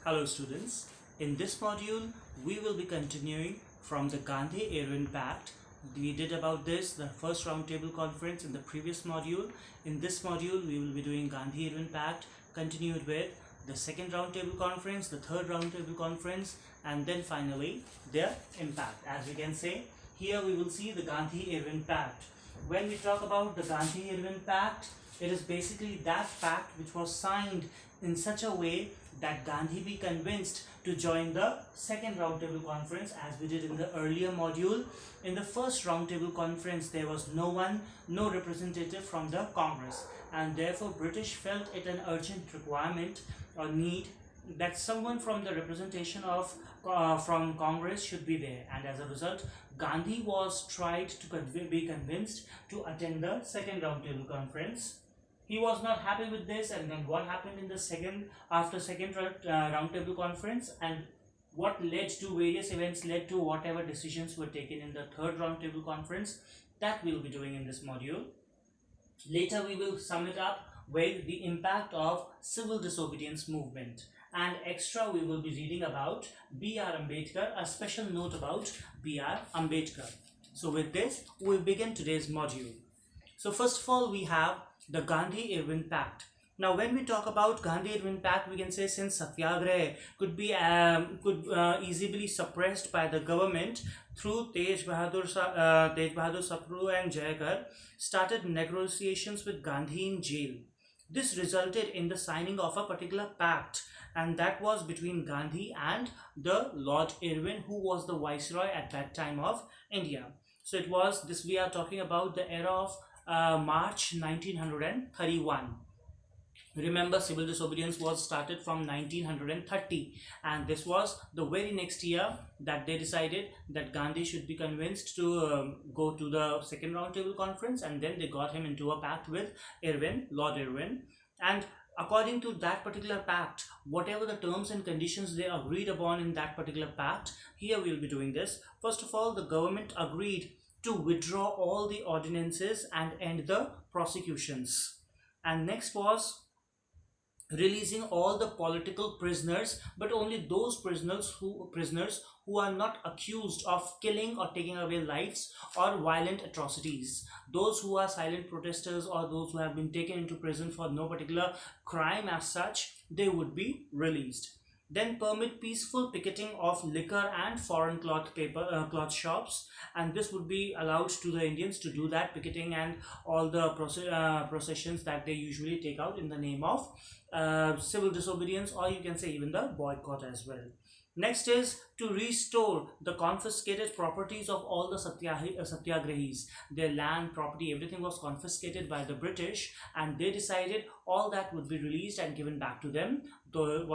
Hello students, in this module we will be continuing from the Gandhi-Irwin Pact. We did about this the first roundtable conference in the previous module. In this module we will be doing Gandhi-Irwin Pact, continued with the second roundtable conference, the third roundtable conference, and then finally their impact. As we can say, here we will see the Gandhi-Irwin Pact. When we talk about the Gandhi-Irwin Pact, it is basically that pact which was signed in such a way that Gandhi be convinced to join the second roundtable conference, as we did in the earlier module. In the first roundtable conference, there was no representative from the Congress, and therefore British felt it an urgent requirement or need that someone from the representation of from Congress should be there, and as a result Gandhi was tried to be convinced to attend the second roundtable conference. He was not happy with this, and then what happened in the second roundtable conference, and what led to various events led to whatever decisions were taken in the third roundtable conference, that we'll be doing in this module. Later we will sum it up with the impact of civil disobedience movement, and extra we will be reading about B.R. Ambedkar, a special note about B.R. Ambedkar. So with this we'll begin today's module. So first of all, we have the Gandhi-Irwin Pact. Now when we talk about Gandhi-Irwin Pact, we can say since Satyagraha could be easily be suppressed by the government through Tej Bahadur Sapru and Jayakar started negotiations with Gandhi in jail. This resulted in the signing of a particular pact, and that was between Gandhi and the Lord Irwin, who was the viceroy at that time of India. So it was this, we are talking about the era of March 1931. Remember, civil disobedience was started from 1930, and this was the very next year that they decided that Gandhi should be convinced to go to the second roundtable conference, and then they got him into a pact with Irwin, Lord Irwin. And according to that particular pact, whatever the terms and conditions they agreed upon in that particular pact, here we will be doing this. First of all, the government agreed to withdraw all the ordinances and end the prosecutions, and next was releasing all the political prisoners, but only those prisoners who are not accused of killing or taking away lives or violent atrocities. Those who are silent protesters or those who have been taken into prison for no particular crime as such, they would be released. Then permit peaceful picketing of liquor and foreign cloth shops, and this would be allowed to the Indians to do that picketing and all the processions that they usually take out in the name of civil disobedience, or you can say even the boycott as well. Next is to restore the confiscated properties of all the satyagrahis. Their land, property, everything was confiscated by the British, and they decided all that would be released and given back to them, to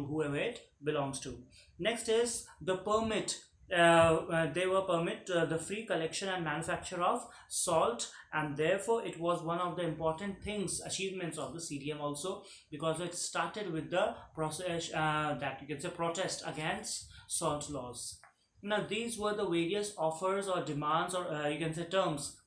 whoever it belongs to. Next is the permit. They were permit the free collection and manufacture of salt, and therefore it was one of the important achievements of the CDM also, because it started with the process that you can say protest against salt laws. Now these were the various offers or demands, or you can say terms,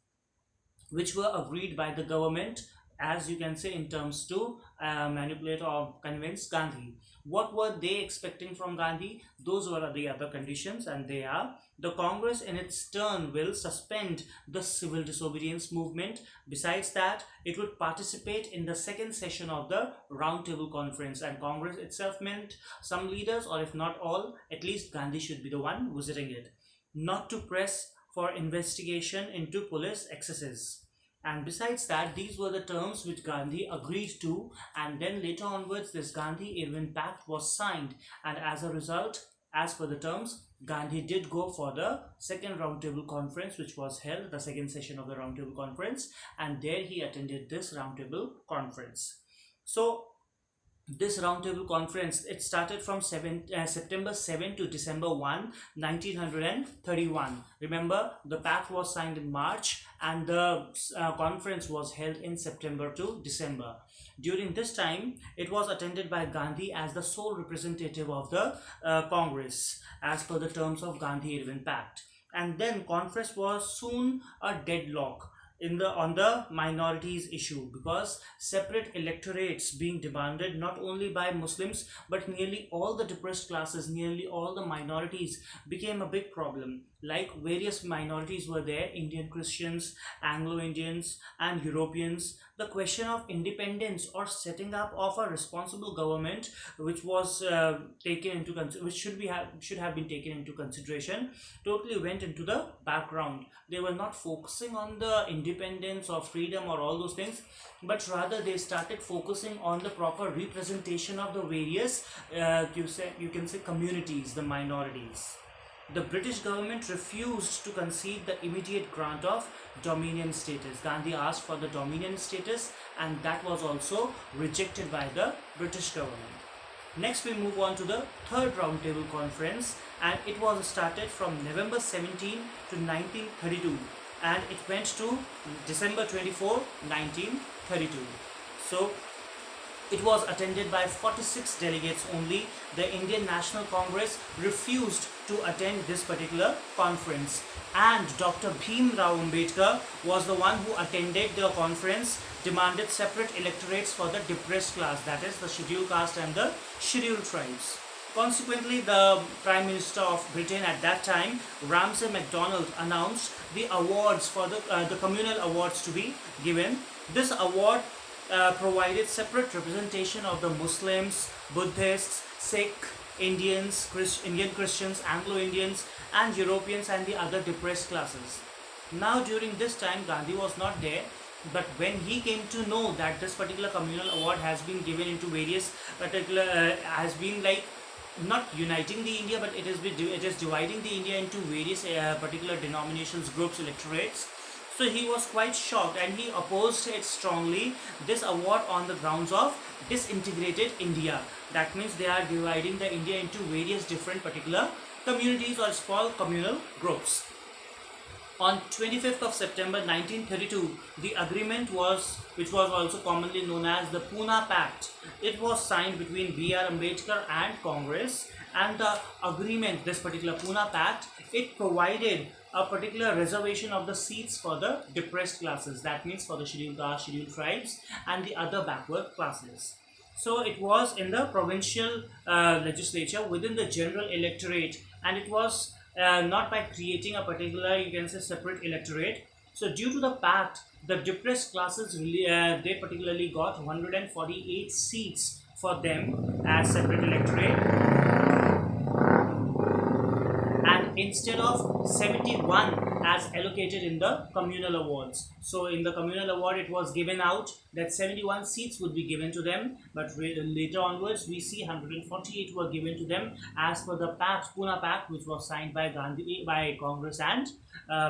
which were agreed by the government, as you can say in terms to manipulate or convince Gandhi. What were they expecting from Gandhi? Those were the other conditions, and they are: the Congress in its turn will suspend the civil disobedience movement. Besides that, it would participate in the second session of the roundtable conference, and Congress itself meant some leaders, or if not all, at least Gandhi should be the one visiting it. Not to press for investigation into police excesses. And besides that, these were the terms which Gandhi agreed to, and then later onwards this Gandhi-Irwin Pact was signed, and as a result, as per the terms, Gandhi did go for the second roundtable conference, which was held, the second session of the roundtable conference, and there he attended this roundtable conference. So this roundtable conference, it started from September 7 to December 1, 1931. Remember, the pact was signed in March, and the conference was held in September to December. During this time, it was attended by Gandhi as the sole representative of the Congress, as per the terms of Gandhi-Irwin Pact. And then conference was soon a deadlock. on the minorities issue, because separate electorates being demanded not only by Muslims but nearly all the depressed classes, nearly all the minorities became a big problem. Like various minorities were there: Indian Christians, Anglo-Indians and Europeans. The question of independence or setting up of a responsible government, which was taken into which should have been taken into consideration, totally went into the background. They were not focusing on the independence or freedom or all those things, but rather they started focusing on the proper representation of the various you can say communities, the minorities. The British government refused to concede the immediate grant of dominion status. Gandhi asked for the dominion status, and that was also rejected by the British government. Next, we move on to the third roundtable conference, and it was started from November 17 to 1932, and it went to December 24, 1932. So it was attended by 46 delegates only. The Indian National Congress refused to attend this particular conference, and Dr. Bhim Rao Ambedkar was the one who attended the conference, demanded separate electorates for the depressed class, that is the scheduled caste and the scheduled tribes. Consequently, the Prime Minister of Britain at that time, Ramsay MacDonald, announced the awards for the communal awards to be given. This award provided separate representation of the Muslims, Buddhists, Sikh, Indians, Indian Christians, Anglo-Indians and Europeans and the other depressed classes. Now during this time Gandhi was not there, but when he came to know that this particular communal award has been given into various particular has been like not uniting the India, but it is dividing the India into various particular denominations, groups, electorates. So he was quite shocked and he opposed it strongly, this award, on the grounds of disintegrated India. That means they are dividing the India into various different particular communities or small communal groups. On 25th of September 1932, the agreement was, which was also commonly known as the Pune Pact, it was signed between B.R. Ambedkar and Congress. And the agreement, this particular Pune Pact, it provided a particular reservation of the seats for the depressed classes, that means for the scheduled caste, scheduled tribes and the other backward classes. So it was in the provincial legislature within the general electorate, and it was not by creating a particular, you can say, separate electorate. So due to the pact, the depressed classes really, they particularly got 148 seats for them as separate electorate, instead of 71 as allocated in the communal awards. So in the communal award it was given out that 71 seats would be given to them, but later onwards we see 148 were given to them as per the pact, Pune Pact, which was signed by Congress and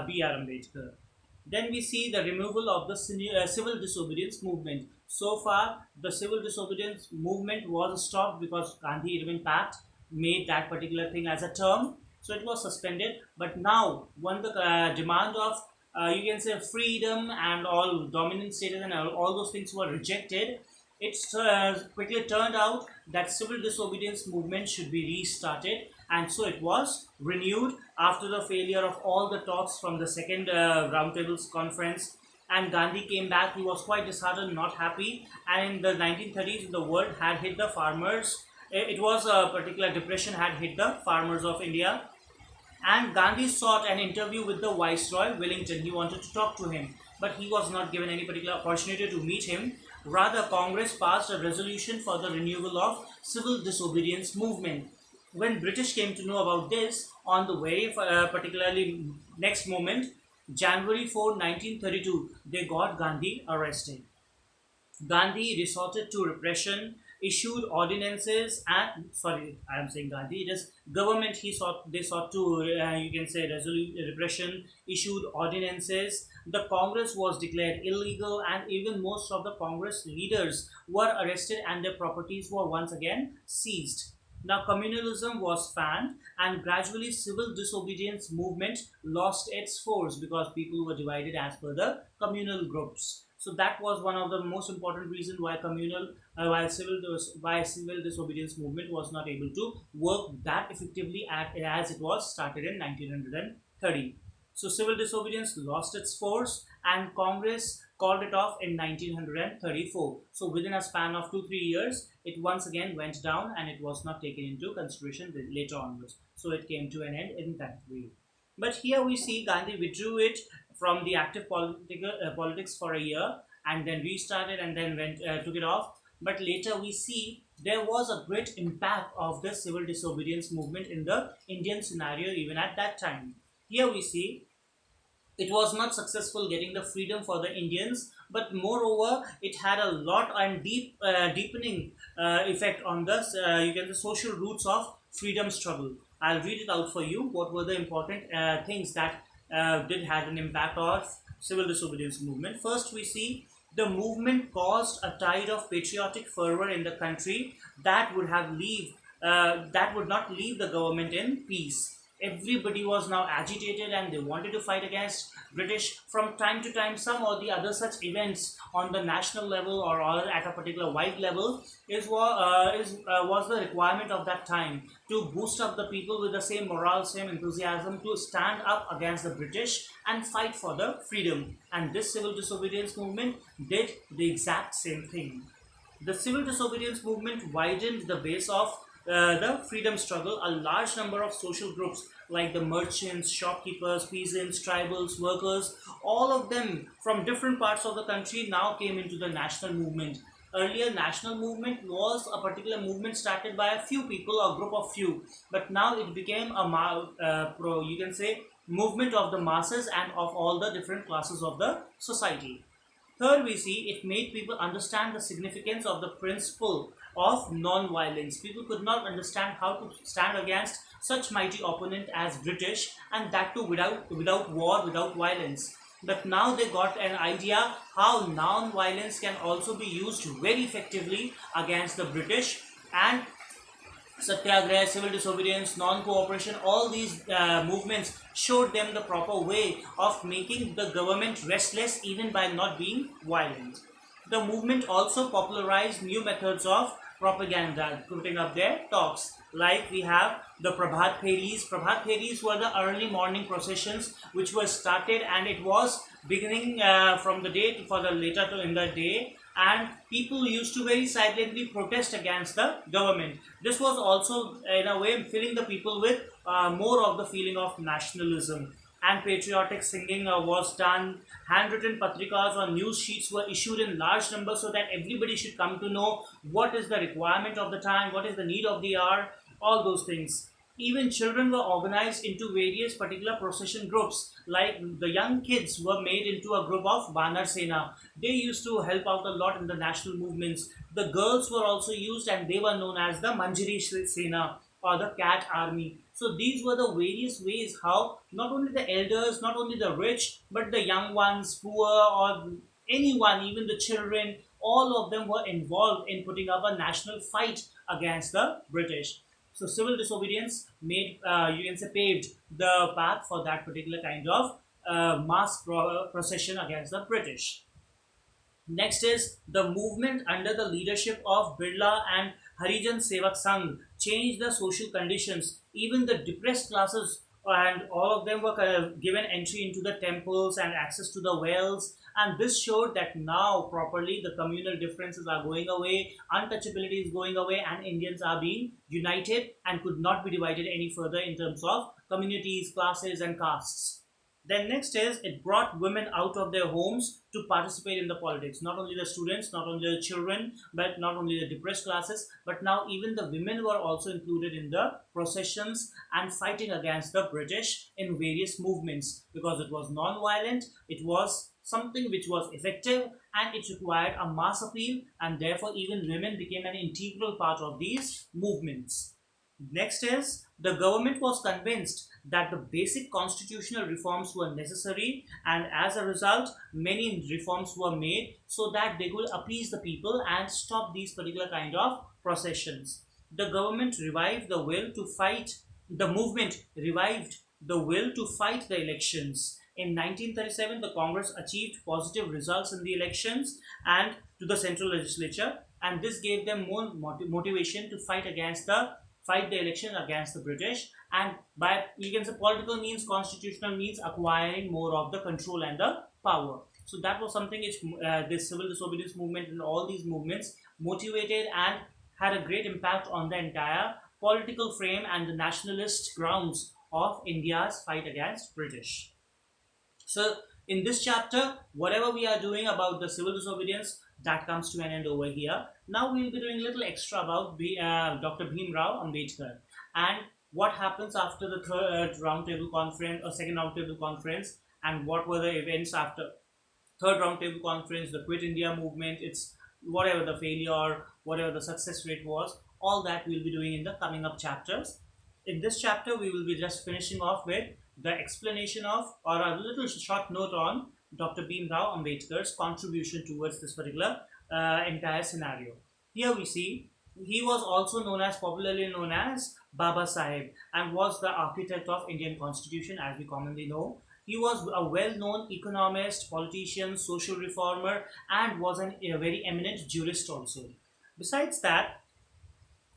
B.R. Ambedkar. Then we see the removal of the civil disobedience movement. So far the civil disobedience movement was stopped because Gandhi-Irwin Pact made that particular thing as a term. So it was suspended, but now when the demand of you can say freedom and all dominant status and all those things were rejected, it quickly turned out that civil disobedience movement should be restarted, and so it was renewed after the failure of all the talks from the second roundtables conference. And Gandhi came back. He was quite disheartened, not happy, and in the 1930s the world had hit the farmers. It was a particular depression had hit the farmers of India, and Gandhi sought an interview with the Viceroy Wellington. He wanted to talk to him, but he was not given any particular opportunity to meet him. Rather, Congress passed a resolution for the renewal of civil disobedience movement. When British came to know about this, on the very particularly next moment, January 4, 1932, they got Gandhi arrested. Gandhi resorted to repression, issued ordinances, and sorry, I am saying Gandhi, it is government. They sought to you can say repression, issued ordinances. The Congress was declared illegal, and even most of the Congress leaders were arrested and their properties were once again seized. Now communalism was fanned, and gradually civil disobedience movement lost its force because people were divided as per the communal groups. So that was one of the most important reasons why civil disobedience movement was not able to work that effectively as it was started in 1930. So civil disobedience lost its force and Congress called it off in 1934. So within a span of 2-3 years, it once again went down and it was not taken into consideration later onwards. So it came to an end in that way. But here we see Gandhi withdrew it from the active politics for a year and then restarted and then took it off. But later we see there was a great impact of the civil disobedience movement in the Indian scenario even at that time. Here we see it was not successful getting the freedom for the Indians, but moreover, it had a lot and deepening effect on the you can the social roots of freedom struggle. I'll read it out for you. What were the important things that did had an impact of civil disobedience movement? First, we see the movement caused a tide of patriotic fervor in the country that would not leave the government in peace. Everybody was now agitated and they wanted to fight against British. From time to time, some or the other such events on the national level or at a particular wide level was the requirement of that time to boost up the people with the same morale, same enthusiasm to stand up against the British and fight for the freedom. And this civil disobedience movement did the exact same thing. The civil disobedience movement widened the base of the freedom struggle. A large number of social groups like the merchants, shopkeepers, peasants, tribals, workers, all of them from different parts of the country now came into the national movement. Earlier, national movement was a particular movement started by a few people or group of few, but now it became a you can say movement of the masses and of all the different classes of the society. Third, we see it made people understand the significance of the principle of non-violence. People could not understand how to stand against such mighty opponent as British, and that too without war, without violence. But now they got an idea how non-violence can also be used very effectively against the British, and Satyagraha, civil disobedience, non-cooperation, all these movements showed them the proper way of making the government restless even by not being violent. The movement also popularized new methods of propaganda, putting up their talks. Like we have the Prabhat Pheris. Prabhat Pheris were the early morning processions which were started, and it was beginning from the day for the later in the day, and people used to very silently protest against the government. This was also in a way filling the people with more of the feeling of nationalism, and patriotic singing was done. Handwritten patrikas or news sheets were issued in large numbers so that everybody should come to know what is the requirement of the time, what is the need of the hour, all those things. Even children were organized into various particular procession groups. Like the young kids were made into a group of Banar Sena. They used to help out a lot in the national movements. The girls were also used, and they were known as the Manjari Sena or the Cat Army. So these were the various ways how not only the elders, not only the rich, but the young ones, poor, or anyone, even the children, all of them were involved in putting up a national fight against the British. So civil disobedience made, you can say, paved the path for that particular kind of mass procession against the British. Next is the movement under the leadership of Birla and Harijan Sevak Sangh changed the social conditions. Even the depressed classes and all of them were given entry into the temples and access to the wells, and this showed that now properly the communal differences are going away, untouchability is going away, and Indians are being united and could not be divided any further in terms of communities, classes and castes. Then next is it brought women out of their homes to participate in the politics. Not only the students, not only the children, but not only the depressed classes, but now even the women were also included in the processions and fighting against the British in various movements, because it was non-violent, it was something which was effective, and it required a mass appeal, and therefore even women became an integral part of these movements. Next is the government was convinced that the basic constitutional reforms were necessary, and as a result many reforms were made so that they could appease the people and stop these particular kind of processions. The government revived the will to fight, the movement revived the will to fight the elections. In 1937, the Congress achieved positive results in the elections and to the central legislature, and this gave them more motivation to fight against the fight the election against the British, and by, you can say, political means, constitutional means, acquiring more of the control and the power. So that was something which this civil disobedience movement and all these movements motivated and had a great impact on the entire political frame and the nationalist grounds of India's fight against British. So in this chapter, whatever we are doing about the civil disobedience, that comes to an end over here. Now we will be doing a little extra about Dr. Bhim Rao Ambedkar and what happens after the third roundtable conference or second roundtable conference, and what were the events after third roundtable conference, the Quit India movement, it's whatever the failure, whatever the success rate was, all that we'll be doing in the coming up chapters. In this chapter, we will be just finishing off with the explanation of, or a little short note on Dr. Bhim Rao Ambedkar's contribution towards this particular entire scenario. Here we see he was also popularly known as Baba Sahib, and was the architect of Indian Constitution, as we commonly know. He was a well-known economist, politician, social reformer, and was a very eminent jurist also. Besides that,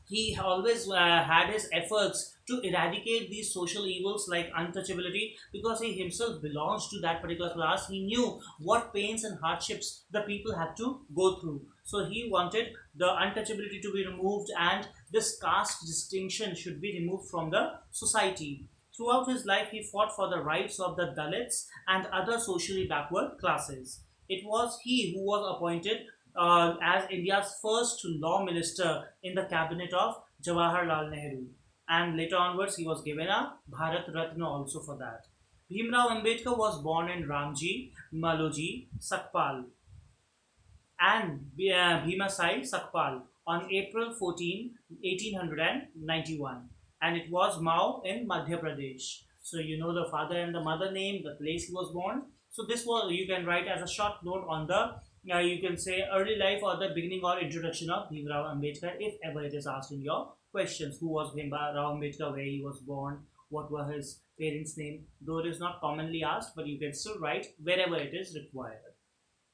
he always had his efforts to eradicate these social evils like untouchability, because he himself belongs to that particular class. He knew what pains and hardships the people had to go through. So he wanted the untouchability to be removed, and this caste distinction should be removed from the society. Throughout his life, he fought for the rights of the Dalits and other socially backward classes. It was he who was appointed as India's first law minister in the cabinet of Jawaharlal Nehru, and later onwards he was given a Bharat Ratna also for that. Bhim Rao Ambedkar was born in Ramji, Maloji, Sakpal, and Bhima Sai Sakpal on April 14, 1891, and it was Mao in Madhya Pradesh. So you know the father and the mother name, the place he was born. So this was, you can write as a short note on the you can say early life or the beginning or introduction of Bhim Rao Ambedkar, if ever it is asked in your questions. Who was Bhim Rao Ambedkar, where he was born, what were his parents' name? Though it is not commonly asked, but you can still write wherever it is required.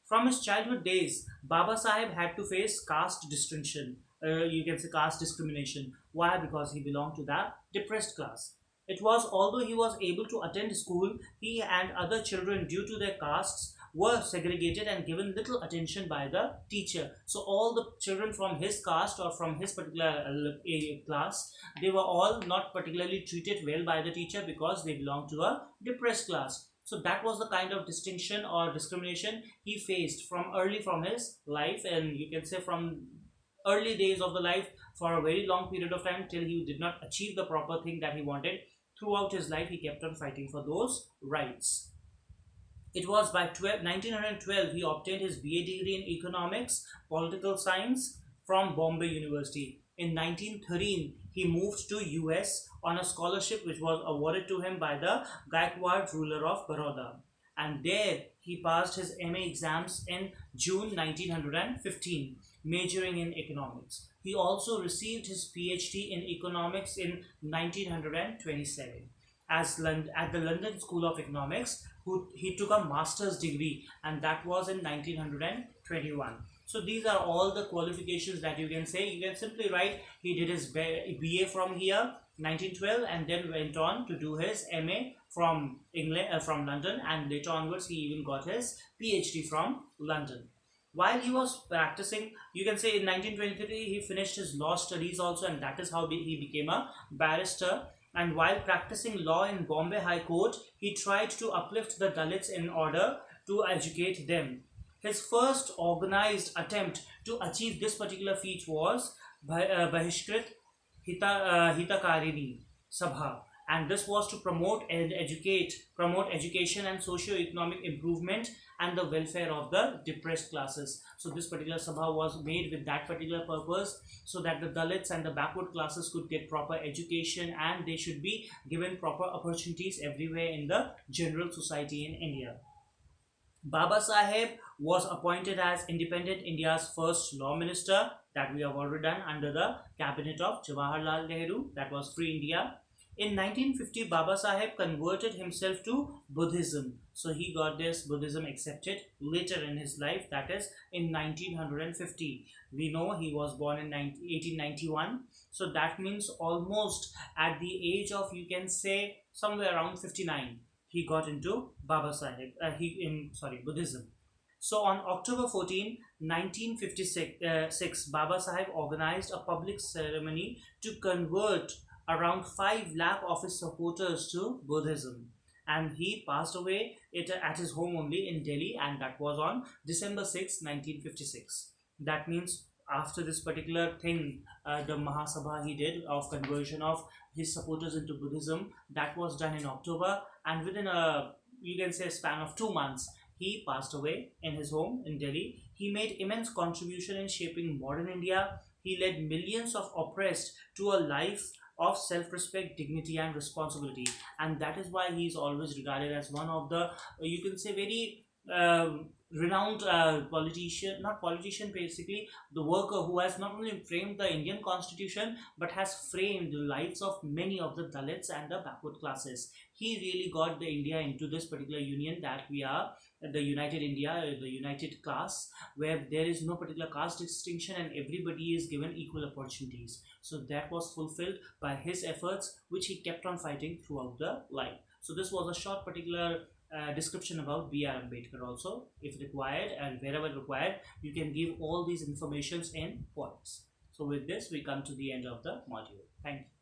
From his childhood days, Baba Sahib had to face caste distinction. You can say caste discrimination. Why? Because he belonged to that depressed class. It was, although he was able to attend school, he and other children, due to their castes, were segregated and given little attention by the teacher. So all the children from his caste or from his particular class, they were all not particularly treated well by the teacher, because they belonged to a depressed class. So that was the kind of distinction or discrimination he faced from his life, and you can say from early days of the life for a very long period of time, till he did not achieve the proper thing that he wanted. Throughout his life, he kept on fighting for those rights. It was by 1912 he obtained his BA degree in Economics, Political Science from Bombay University. In 1913, he moved to US on a scholarship which was awarded to him by the Gaikwad ruler of Baroda. And there he passed his MA exams in June 1915, majoring in economics. He also received his PhD in economics in 1927 at the London School of Economics. He took a master's degree, and that was in 1921. So these are all the qualifications that you can say. You can simply write he did his BA from here 1912, and then went on to do his MA from England, from London, and later onwards he even got his PhD from London. While he was practicing, you can say in 1923 he finished his law studies also, and that is how he became a barrister. And while practicing law in Bombay High Court, he tried to uplift the Dalits in order to educate them. His first organized attempt to achieve this particular feat was Bahishkrit Hitakarini Sabha, and this was to promote education and socio-economic improvement and the welfare of the depressed classes. So this particular Sabha was made with that particular purpose, so that the Dalits and the backward classes could get proper education, and they should be given proper opportunities everywhere in the general society in India. Baba Sahib was appointed as independent India's first law minister, that we have already done, under the cabinet of Jawaharlal Nehru, that was Free India. In 1950, Baba Saheb converted himself to Buddhism. So he got this Buddhism accepted later in his life, that is in 1950. We know he was born in 1891. So that means almost at the age of, you can say, somewhere around 59, he got into Baba Sahib, Buddhism. So on October 14, 1956, Baba Sahib organized a public ceremony to convert around 5 lakh of his supporters to Buddhism. And he passed away at his home only in Delhi, and that was on December 6, 1956. That means after this particular thing, the Mahasabha he did of conversion of his supporters into Buddhism, that was done in October, and within a, you can say, a span of 2 months, he passed away in his home in Delhi. He made immense contribution in shaping modern India. He led millions of oppressed to a life of self-respect, dignity and responsibility, and that is why he is always regarded as one of the, you can say, very renowned politician, not politician, basically the worker who has not only framed the Indian constitution but has framed the lives of many of the Dalits and the backward classes. He really got the India into this particular union that we are, the United India, the united class, where there is no particular caste distinction and everybody is given equal opportunities. So that was fulfilled by his efforts, which he kept on fighting throughout the life. So this was a short particular description about B.R. Ambedkar. Also, if required and wherever required, you can give all these informations in points. So with this, we come to the end of the module. Thank you.